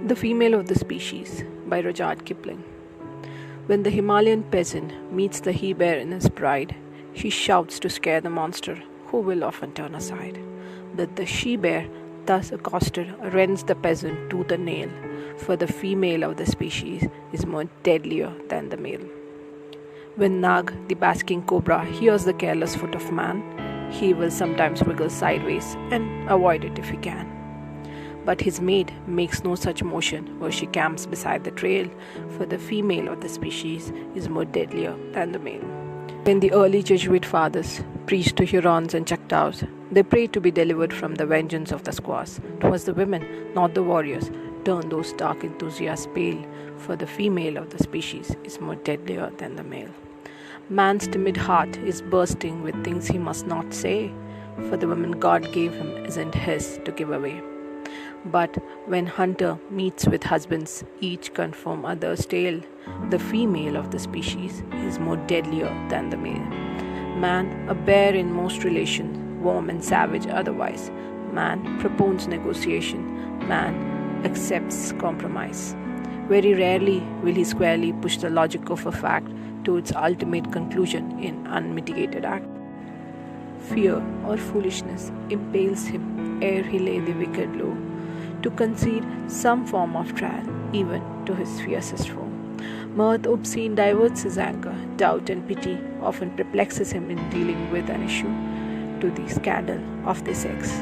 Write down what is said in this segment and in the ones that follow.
The Female of the Species by Rudyard Kipling. When the Himalayan peasant meets the he-bear in his pride, he shouts to scare the monster, who will often turn aside. But the she-bear, thus accosted, rends the peasant tooth and nail, for the female of the species is more deadlier than the male. When Nag, the basking cobra, hears the careless foot of man, he will sometimes wriggle sideways and avoid it if he can. But his mate makes no such motion where she camps beside the trail, for the female of the species is more deadlier than the male. When the early Jesuit fathers preached to Hurons and Choctaws, they prayed to be delivered from the vengeance of the squaws. 'Twas the women, not the warriors, turned those dark enthusiasts pale, for the female of the species is more deadlier than the male. Man's timid heart is bursting with things he must not say, for the woman God gave him isn't his to give away. But when hunter meets with husbands, each confirm other's tale, the female of the species is more deadlier than the male. Man, a bear in most relations, warm and savage otherwise. Man propones negotiation. Man accepts compromise. Very rarely will he squarely push the logic of a fact to its ultimate conclusion in unmitigated act. Fear or foolishness impales him ere he lay the wicked low, to concede some form of trial, even to his fiercest foe. Mirth obscene diverts his anger, doubt and pity often perplexes him in dealing with an issue to the scandal of the sex.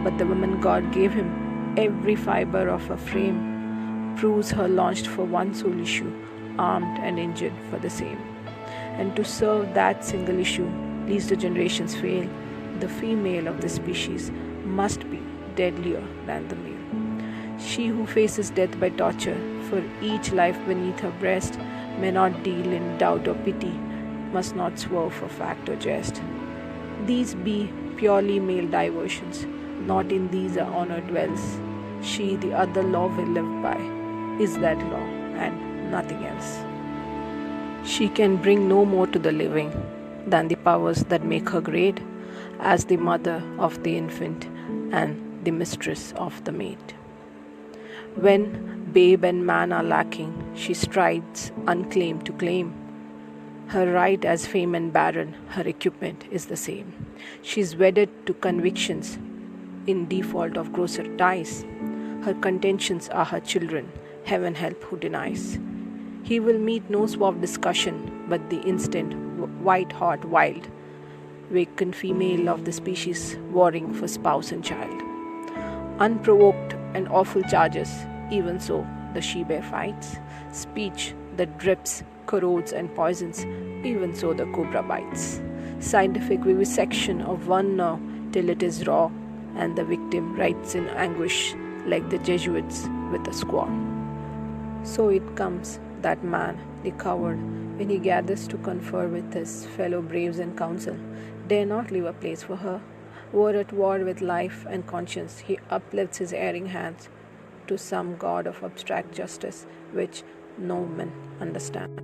But the woman God gave him, every fibre of her frame, proves her launched for one sole issue, armed and injured for the same. And to serve that single issue, lest the generations fail, the female of the species must be deadlier than the male. She who faces death by torture, for each life beneath her breast, may not deal in doubt or pity, must not swerve for fact or jest. These be purely male diversions, not in these our honor dwells. She, the other law we live by, is that law and nothing else. She can bring no more to the living than the powers that make her great, as the mother of the infant and the mistress of the maid. When babe and man are lacking, she strides unclaimed to claim her right as fame and barren. Her equipment is the same. She is wedded to convictions in default of grosser ties. Her contentions are her children. Heaven help who denies. He will meet no suave discussion, but the instant, white-hot, wild, vacant female of the species warring for spouse and child. Unprovoked and awful charges, even so the she-bear fights. Speech that drips, corrodes and poisons, even so the cobra bites. Scientific vivisection of one nerve till it is raw, and the victim writhes in anguish like the Jesuits with a squaw. So it comes that man, the coward, when he gathers to confer with his fellow braves in council, dare not leave a place for her. Were at war with life and conscience, he uplifts his erring hands to some god of abstract justice which no man understands.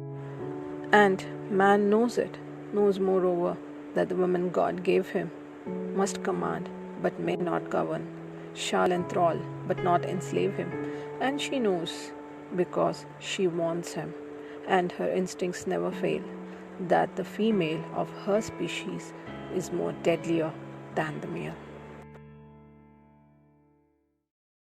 And man knows it, knows moreover that the woman God gave him must command but may not govern, shall enthrall but not enslave him. And she knows, because she wants him, and her instincts never fail, that the female of her species is more deadlier than the male.